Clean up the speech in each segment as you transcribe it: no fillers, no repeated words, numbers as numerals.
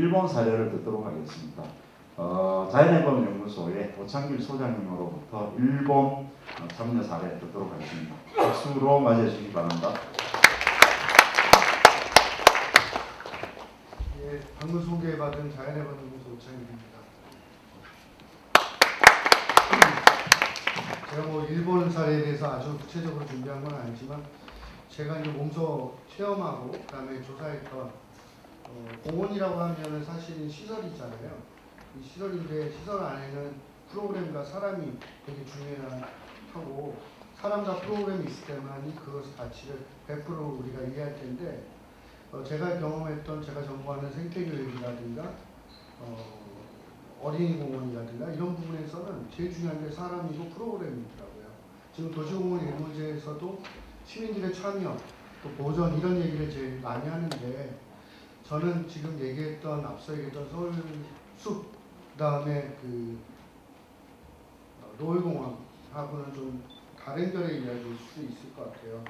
일본 사례를 듣도록 하겠습니다. 자연해법연구소의 오창길 소장님으로부터 일본 참여 사례 듣도록 하겠습니다. 박수로 맞이해 주시기 바랍니다. 예, 방금 소개받은 자연해법연구소 오창길입니다. 제가 뭐 일본 사례에 대해서 아주 구체적으로 준비한 건 아니지만 제가 이제 몸소 체험하고 그다음에 조사했던 공원이라고 하면은 사실 시설이잖아요. 이 시설인데 시설 안에는 프로그램과 사람이 되게 중요하고 사람과 프로그램이 있을 때만이 그것의 가치를 100% 우리가 이해할 텐데 제가 경험했던 제가 전공하는 생태교육이라든가 어린이 공원이라든가 이런 부분에서는 제일 중요한 게 사람이고 프로그램이더라고요. 지금 도시공원 일문제에서도 시민들의 참여, 또 보전 이런 얘기를 제일 많이 하는데 저는 지금 얘기했던 앞서 얘기했던 서울숲 그다음에 그 노을공원하고는 좀 다른 결의 이야기일 수도 있을 것 같아요.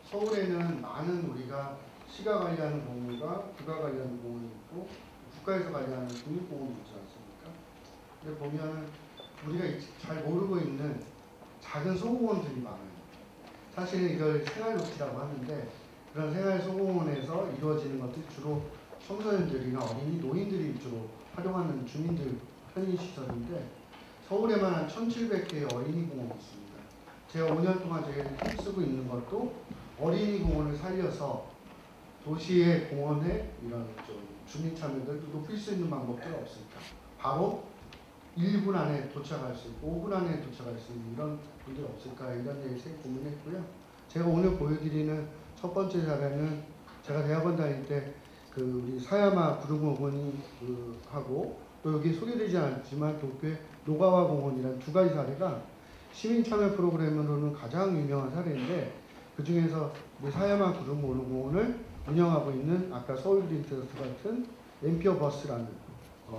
서울에는 많은 우리가 시가 관리하는 공원과 국가 관리하는 공원이 있고 국가에서 관리하는 국립공원이 있지 않습니까? 근데 보면 우리가 잘 모르고 있는 작은 소공원들이 많아요. 사실은 이걸 생활노티라고 하는데 그런 생활 소공원에서 이루어지는 것들이 주로 청소년들이나 어린이, 노인들이 주로 활용하는 주민들 편의시설인데 서울에만 한 1,700개의 어린이 공원이 있습니다. 제가 5년 동안 제가 힘쓰고 있는 것도 어린이 공원을 살려서 도시의 공원에 이런 좀 주민 참여를 높일 수 있는 방법들은 없을까? 바로 1분 안에 도착할 수 있고 5분 안에 도착할 수 있는 이런 분들이 없을까? 이런 얘기 고민했고요. 제가 오늘 보여드리는 첫 번째 사례는 제가 대학원 다닐 때 그 우리 사야마 구릉공원이 하고 또 여기 소개되지 않았지만 도쿄의 노가와 공원이라는 두 가지 사례가 시민 참여 프로그램으로는 가장 유명한 사례인데 그 중에서 사야마 구릉공원을 운영하고 있는 아까 서울그린트러스트 같은 엠피어 버스라는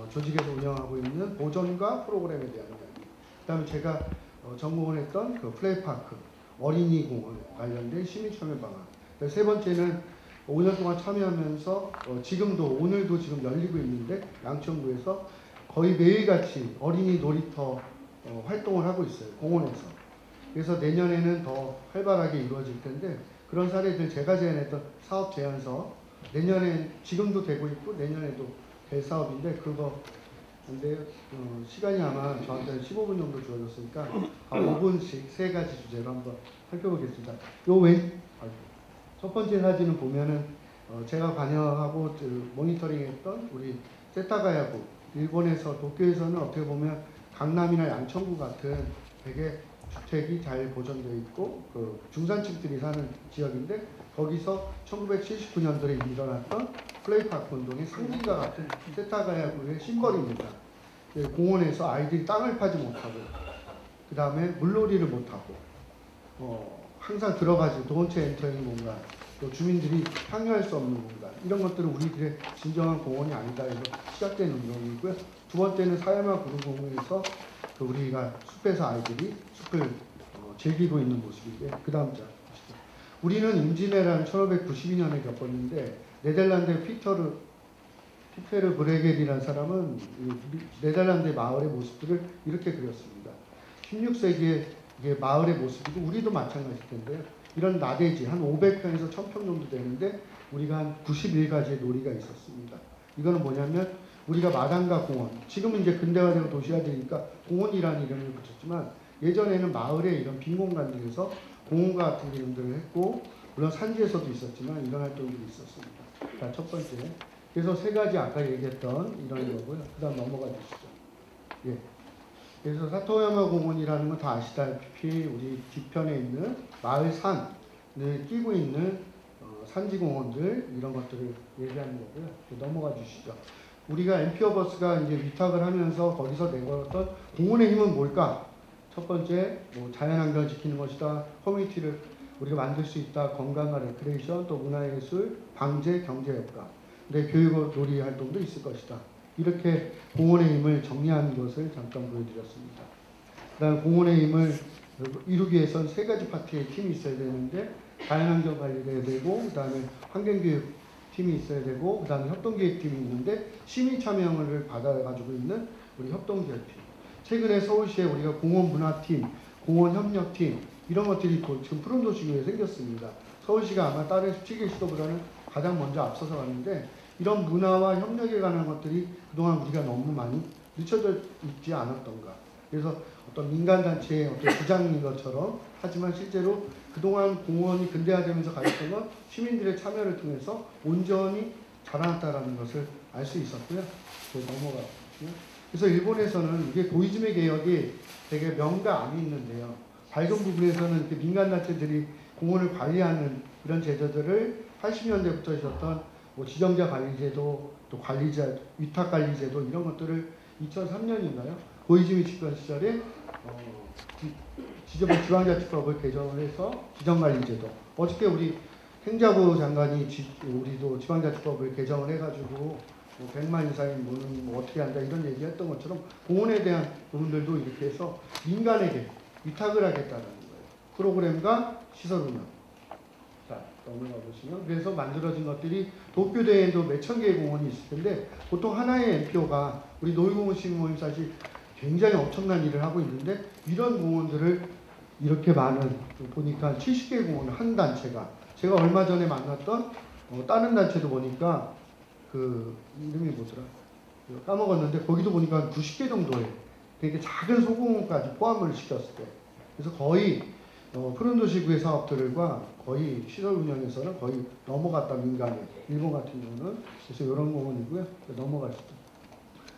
조직에서 운영하고 있는 보전과 프로그램에 대한 이야기. 그다음에 제가 전공을 그 플레이파크 어린이 공원 관련된 시민 참여 방안. 세 번째는 5년 동안 참여하면서 오늘도 지금 열리고 있는데 양천구에서 거의 매일같이 어린이 놀이터 활동을 하고 있어요. 공원에서. 그래서 내년에는 더 활발하게 이루어질 텐데 그런 사례들 제가 제안했던 사업 제안서 내년에 지금도 되고 있고 내년에도 될 사업인데 근데 시간이 아마 저한테는 15분 정도 주어졌으니까 5분씩 세 가지 주제로 한번 살펴보겠습니다. 첫 번째 사진을 보면은 제가 관여하고 모니터링했던 우리 세타가야구 일본에서 도쿄에서는 어떻게 보면 강남이나 양천구 같은 되게 주택이 잘 보존되어 있고 그 중산층들이 사는 지역인데 거기서 1979년도에 일어났던 플레이파크 운동의 상징과 같은 세타가야구의 심벌입니다. 공원에서 아이들이 땅을 파지 못하고 그 다음에 물놀이를 못하고 항상 들어가지 도원체 엔터인 공간 또 주민들이 향유할 수 없는 공간 이런 것들은 우리들의 진정한 공원이 아니다 해서 시작된 운동이고요. 두 번째는 사야마 구릉공원에서 우리가 숲에서 아이들이 숲을 즐기고 있는 모습인데 그 다음 장 보시죠. 우리는 임진왜란 1592년에 겪었는데 네덜란드의 피테르 브레겔이라는 사람은 네덜란드의 마을의 모습들을 이렇게 그렸습니다. 16세기의 마을의 모습이고 우리도 마찬가지일 텐데요. 이런 나대지 한 500평에서 1000평 정도 되는데 우리가 한 91가지의 놀이가 있었습니다. 이거는 뭐냐면 우리가 마당과 공원, 지금은 이제 근대화되고 도시화되니까 공원이라는 이름을 붙였지만 예전에는 마을에 이런 빈 공간들에서 공원과 같은 이름들을 했고 물론 산지에서도 있었지만 이런 활동들이 있었습니다. 자, 첫 번째. 그래서 세 가지 아까 얘기했던 이런 거고요. 그 다음 넘어가 주시죠. 예. 그래서 사토야마 공원이라는 건 다 아시다시피 우리 뒤편에 있는 마을 산을 끼고 있는 산지공원들 이런 것들을 얘기하는 거고요. 넘어가 주시죠. 우리가 엠피어 버스가 이제 위탁을 하면서 거기서 내걸었던 공원의 힘은 뭘까? 첫 번째, 자연환경을 지키는 것이다. 커뮤니티를 우리가 만들 수 있다. 건강과 레크레이션, 또 문화예술, 방제, 경제효과. 근데 교육 놀이 활동도 있을 것이다. 이렇게 공원의 힘을 정리하는 것을 잠깐 보여드렸습니다. 그다음 공원의 힘을 이루기 위해서는 세 가지 파트의 팀이 있어야 되는데 자연환경 관리가 해야 되고 그다음에 환경교육 팀이 있어야 되고 그다음에 협동기획팀이 있는데 시민 참여를 받아가지고 있는 우리 협동기획팀. 최근에 서울시에 우리가 공원문화팀, 공원협력팀 이런 것들이 지금 푸른 도시구에 생겼습니다. 서울시가 아마 다른 17개 시도보다는 가장 먼저 앞서서 갔는데 이런 문화와 협력에 관한 것들이 그동안 우리가 너무 많이 늦춰져 있지 않았던가. 그래서 어떤 민간단체의 어떤 주장인 것처럼 하지만 실제로 그동안 공원이 근대화되면서 가졌던 건 시민들의 참여를 통해서 온전히 자라났다라는 것을 알 수 있었고요. 넘어가거든요. 그래서 일본에서는 이게 도이즈메 개혁이 되게 명과 암이 있는데요. 밝은 부분에서는 이렇게 민간단체들이 공원을 관리하는 이런 제도들을 80년대부터 있었던 뭐 지정자 관리제도, 또 관리자, 위탁관리제도 이런 것들을 2003년인가요? 고이즈미 집권 시절에 지자부 지방자치법을 개정을 해서 지정관리제도. 어저께 우리 행자부 장관이 우리도 지방자치법을 개정을 해가지고 뭐 100만 이상인 뭐는 뭐 어떻게 한다 이런 얘기했던 것처럼 공원에 대한 부분들도 이렇게 해서 민간에게 위탁을 하겠다는 거예요. 프로그램과 시설 운영. 자, 넘어가 보시면 그래서 만들어진 것들이 도쿄대에도 몇천 개의 공원이 있을 텐데 보통 하나의 NPO가 우리 노유공원 시민모임 사실 굉장히 엄청난 일을 하고 있는데 이런 공원들을 이렇게 많은 보니까 70개 공원을 한 단체가 제가 얼마 전에 만났던 다른 단체도 보니까 그 이름이 뭐더라 까먹었는데 거기도 보니까 90개 정도의 되게 작은 소공원까지 포함을 시켰을 때 그래서 거의 푸른도시구의 사업들과 거의 시설 운영에서는 거의 넘어갔다 민간에 일본 같은 경우는 그래서 이런 공원이고요 넘어가시죠.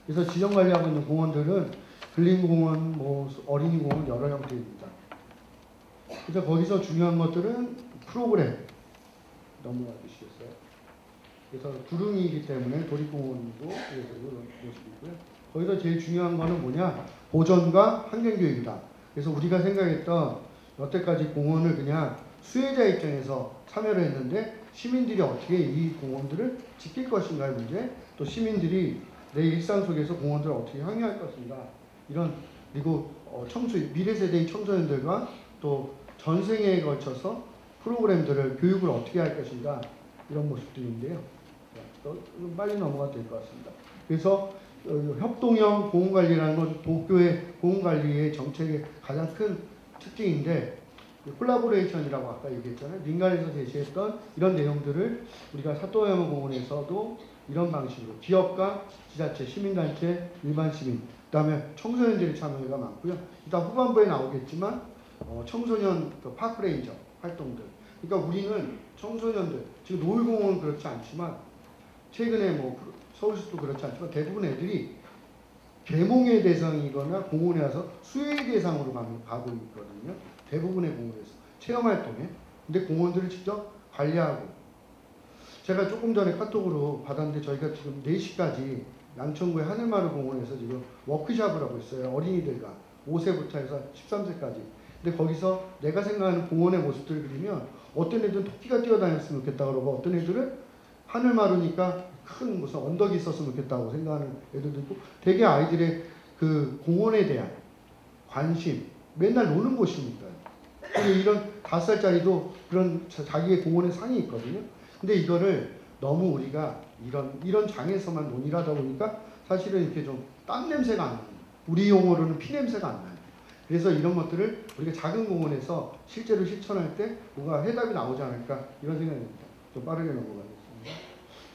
그래서 지정 관리하고 있는 공원들은 근린공원, 뭐 어린이공원 여러 형태입니다. 그래서 거기서 중요한 것들은 프로그램 넘어가 주시겠어요? 그래서 구릉이기 때문에 도립공원도 이런 모습이고요. 거기서 제일 중요한 거는 뭐냐? 보존과 환경교육이다. 그래서 우리가 생각했던 여태까지 공원을 그냥 수혜자 입장에서 참여를 했는데 시민들이 어떻게 이 공원들을 지킬 것인가의 문제, 또 시민들이 내 일상 속에서 공원들을 어떻게 향유할 것인가 이런 그리고 미래 세대의 청소년들과 또 전생에 걸쳐서 프로그램들을 교육을 어떻게 할 것인가 이런 모습들인데요. 빨리 넘어가도 될 것 같습니다. 그래서 협동형 공원관리라는 건 도쿄의 공원관리의 정책의 가장 큰 특징인데 콜라보레이션이라고 아까 얘기했잖아요. 민간에서 제시했던 이런 내용들을 우리가 사토야마 공원에서도 이런 방식으로 기업과 지자체, 시민단체, 일반 시민 그 다음에 청소년들의 참여가 많고요. 일단 후반부에 나오겠지만 청소년 파크레인저 활동들 그러니까 우리는 청소년들 지금 노을공원은 그렇지 않지만 최근에 뭐 서울시도 그렇지 않지만 대부분 애들이 계몽의 대상이거나 공원에 와서 수혜 대상으로 가고 있거든요. 대부분의 공원에서 체험활동에. 근데 공원들을 직접 관리하고 제가 조금 전에 카톡으로 받았는데 저희가 지금 4시까지 양천구의 하늘마을 공원에서 지금 워크숍을 하고 있어요. 어린이들과 5세부터 해서 13세까지. 근데 거기서 내가 생각하는 공원의 모습들을 그리면 어떤 애들은 토끼가 뛰어다녔으면 좋겠다 그러고 어떤 애들은 하늘마루니까 큰 무슨 언덕이 있었으면 좋겠다고 생각하는 애들도 있고 되게 아이들의 그 공원에 대한 관심 맨날 노는 곳이니까요. 이런 5살짜리도 그런 자기의 공원에 상이 있거든요. 근데 이거를 너무 우리가 이런 장에서만 논의를 하다 보니까 사실은 이렇게 좀 땀 냄새가 안 나요. 우리 용어로는 피 냄새가 안 나요. 그래서 이런 것들을 우리가 작은 공원에서 실제로 실천할 때 뭔가 해답이 나오지 않을까 이런 생각이 듭니다. 좀 빠르게 넘어가겠습니다.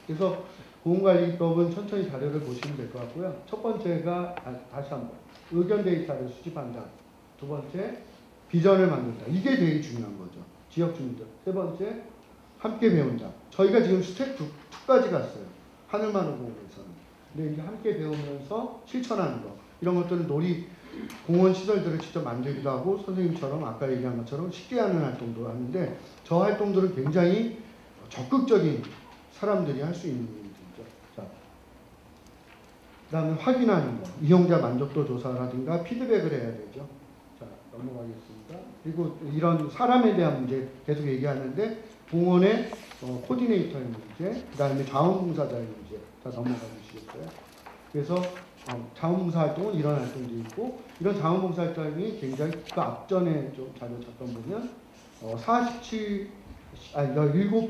그래서 공원관리법은 천천히 자료를 보시면 될 것 같고요. 첫 번째가 다시 한번 의견 데이터를 수집한다. 두 번째 비전을 만든다. 이게 되게 중요한 거죠. 지역 주민들. 세 번째 함께 배운다. 저희가 지금 스텝 2까지 갔어요. 하늘마을 공원에서는. 근데 이제 함께 배우면서 실천하는 거. 이런 것들은 공원 시설들을 직접 만들기도 하고 선생님처럼 아까 얘기한 것처럼 쉽게 하는 활동도 하는데 저 활동들은 굉장히 적극적인 사람들이 할 수 있는 일들이죠. 자, 그 다음에 확인하는 거. 이용자 만족도 조사라든가 피드백을 해야 되죠. 자, 넘어가겠습니다. 그리고 이런 사람에 대한 문제 계속 얘기하는데 공원의 코디네이터의 문제, 그 다음에 자원봉사자의 문제. 자, 넘어가 주시겠어요? 그래서 자원봉사 활동은 이런 활동도 있고 이런 자원봉사 활동이 굉장히 그 앞전에 좀 자료 잠깐 보면 17배,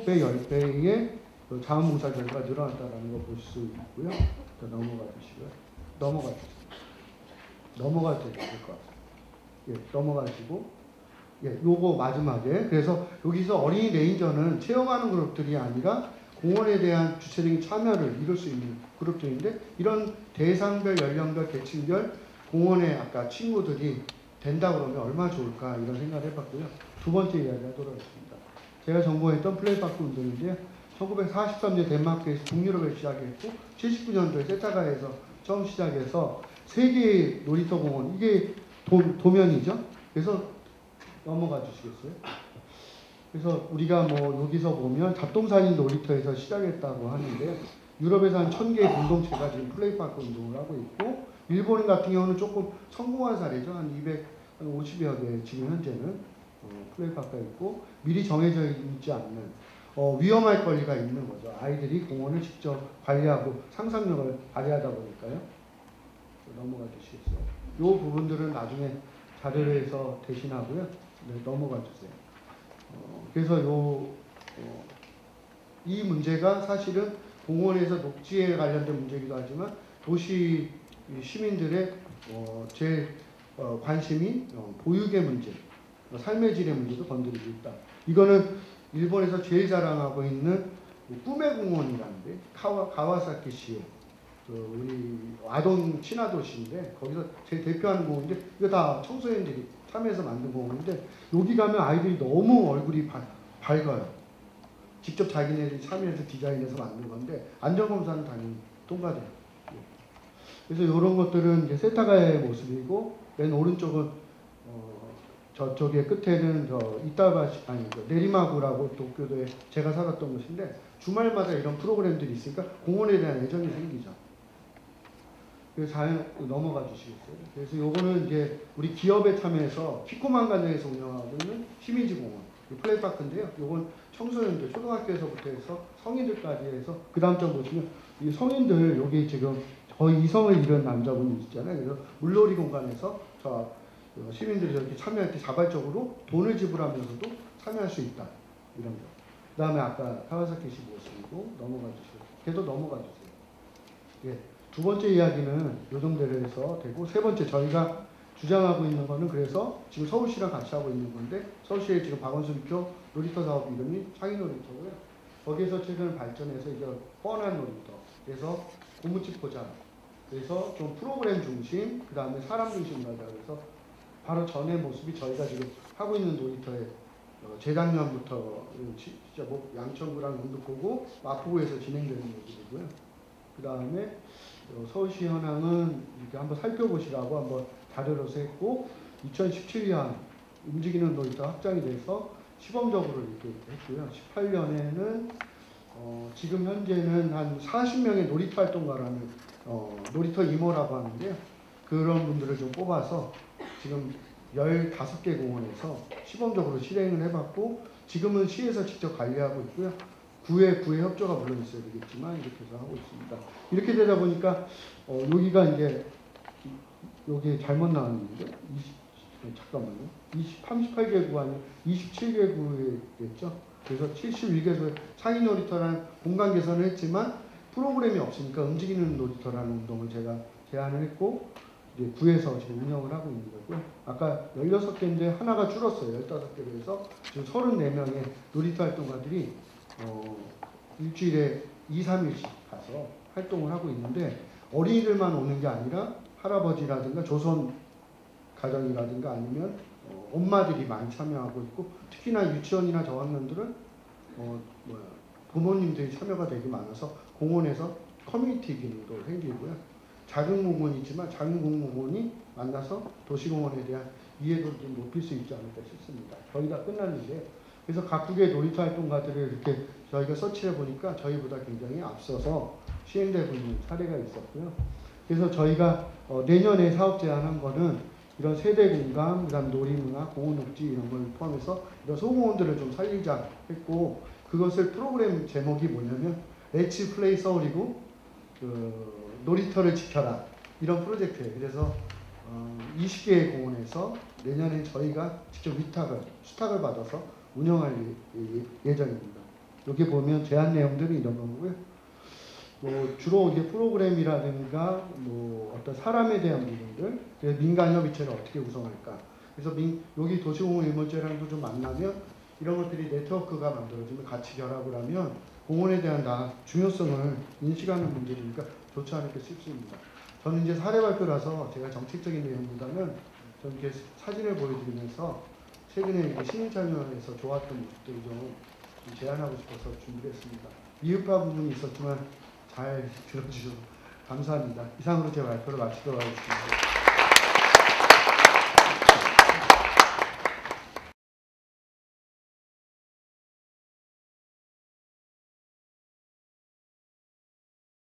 10배의 그 자원봉사 결과 늘어났다는 거 볼 수 있고요. 더 넘어가 주시고요. 넘어가 주세요. 넘어가도 될 것 같아요. 예, 넘어가시고, 예, 요거 마지막에. 그래서 여기서 어린이 레인저는 체험하는 그룹들이 아니라 공원에 대한 주체적인 참여를 이룰 수 있는 그룹들인데, 이런 대상별, 연령별, 계층별 공원에 아까 친구들이 된다 그러면 얼마나 좋을까 이런 생각을 해봤고요. 두 번째 이야기 하도록 하겠습니다. 제가 전공했던 플레이파크 운동인데요. 1943년 덴마크에서 북유럽에 시작했고 79년도에 세타가에서 처음 시작해서 세계의 놀이터 공원, 이게 도면이죠. 그래서 넘어가 주시겠어요? 그래서 우리가 뭐 여기서 보면 잡동사니 놀이터에서 시작했다고 하는데 유럽에서 한 1000개의 공동체가 지금 플레이파크 운동을 하고 있고 일본 같은 경우는 조금 성공한 사례죠. 한 250여 개 지금 현재는 플레이파크가 있고 미리 정해져 있지 않는 위험할 권리가 있는 거죠. 아이들이 공원을 직접 관리하고 상상력을 발휘하다 보니까요. 넘어가 주시겠어요? 이 부분들은 나중에 자료에서 대신하고요. 네, 넘어가 주세요. 그래서 이 문제가 사실은 공원에서 녹지에 관련된 문제이기도 하지만 도시 시민들의 제일 관심이 보육의 문제, 삶의 질의 문제도 건드리고 있다. 이거는 일본에서 제일 자랑하고 있는 꿈의 공원이라는데 가와사키시에 우리 아동 친화 도시인데 거기서 제일 대표하는 공원인데 이거 다 청소년들이 참여해서 만든 공원인데 여기 가면 아이들이 너무 얼굴이 밝아요. 직접 자기네들이 참여해서 디자인해서 만든 건데 안전검사는 당연히 통과돼요. 그래서 이런 것들은 이제 세타가의 모습이고 맨 오른쪽은 저쪽에 끝에는 이따바시 아니 내리마구라고 도쿄도에 제가 살았던 곳인데 주말마다 이런 프로그램들이 있으니까 공원에 대한 애정이 생기죠. 그래서 잘 넘어가 주시겠어요. 그래서 요거는 이제 우리 기업에 참여해서 키코만 관장에서 운영하고 있는 시민지 공원 플레이파크인데요. 요건 청소년들 초등학교에서부터 해서 성인들까지 해서 그 다음 점 보시면 이 성인들 여기 지금 거의 이성을 잃은 남자분이 있잖아요. 그래서 물놀이 공간에서 시민들이 저렇게 참여할 때 자발적으로 돈을 지불하면서도 참여할 수 있다. 이런 거. 그 다음에 아까 카와사키시 모습이고 넘어가 주세요. 걔도 넘어가 주세요. 예. 두 번째 이야기는 요 정도로 해서 되고 세 번째 저희가 주장하고 있는 거는 그래서 지금 서울시랑 같이 하고 있는 건데 서울시에 지금 박원순표 놀이터 사업 이름이 창의놀이터고요. 거기에서 최근 발전해서 이제 뻔한 놀이터. 그래서 고무집 포장. 그래서 좀 프로그램 중심, 그 다음에 사람 중심 가자. 그래서 바로 전의 모습이 저희가 지금 하고 있는 놀이터에 재작년부터 진짜 뭐 양천구랑 영등포구, 마포구에서 진행되는 모습이고요. 그 다음에 서울시 현황은 이렇게 한번 살펴보시라고 한번 자료로서 했고 2017년 움직이는 놀이터 확장이 돼서 시범적으로 이렇게 했고요. 18년에는 지금 현재는 한 40명의 놀이터 활동가라는 놀이터 이모라고 하는데요. 그런 분들을 좀 뽑아서 지금 15개 공원에서 시범적으로 실행을 해봤고 지금은 시에서 직접 관리하고 있고요. 구의 협조가 물론 있어야 되겠지만 이렇게 해서 하고 있습니다. 이렇게 되다 보니까 여기가 이제 여기 잘못 나왔는데 잠깐만요. 38개국 아니면 27개국이겠죠. 그래서 71개국의 창의 놀이터라는 공간 개선을 했지만 프로그램이 없으니까 움직이는 놀이터라는 운동을 제가 제안을 했고 이제 구에서 지금 운영을 하고 있는 거고요. 아까 16개인데 하나가 줄었어요. 15개로 해서 지금 34명의 놀이터 활동가들이 일주일에 2, 3일씩 가서 활동을 하고 있는데 어린이들만 오는 게 아니라 할아버지라든가 조선 가정이라든가 아니면 엄마들이 많이 참여하고 있고 특히나 유치원이나 저학년들은 부모님들이 참여가 되게 많아서 공원에서 커뮤니티 기능도 생기고요. 작은 공원이지만 작은 공원이 만나서 도시공원에 대한 이해도를 좀 높일 수 있지 않을까 싶습니다. 거의 다 끝났는데 그래서 각국의 놀이터 활동가들을 이렇게 저희가 서치해 보니까 저희보다 굉장히 앞서서 시행되고 있는 사례가 있었고요. 그래서 저희가 내년에 사업 제안한 거는 이런 세대 공감, 그다음 놀이문화, 공원녹지 이런 걸 포함해서 이런 소공원들을 좀 살리자 했고 그것을 프로그램 제목이 뭐냐면 렛츠 플레이 서울이고 놀이터를 지켜라 이런 프로젝트예요. 그래서 20개의 공원에서 내년에 저희가 직접 수탁을 받아서 운영할 예정입니다. 여기 보면 제안 내용들이 이런 거고요. 뭐 주로 이제 프로그램이라든가 뭐 어떤 사람에 대한 부분들, 그래서 민간 협의체를 어떻게 구성할까. 그래서 여기 도시공원일몰제랑도 좀 만나면 이런 것들이 네트워크가 만들어지면 같이 결합을 하면 공원에 대한 중요성을 인식하는 문제니까 좋지 않을까 싶습니다. 저는 이제 사례 발표라서 제가 정책적인 내용보다는 저는 이렇게 사진을 보여드리면서 최근에 시민참여에서 좋았던 모습들을 좀 제안하고 싶어서 준비를 했습니다. 미흡한 부분이 있었지만 잘 들어주셔서 감사합니다. 이상으로 제 발표를 마치도록 하겠습니다.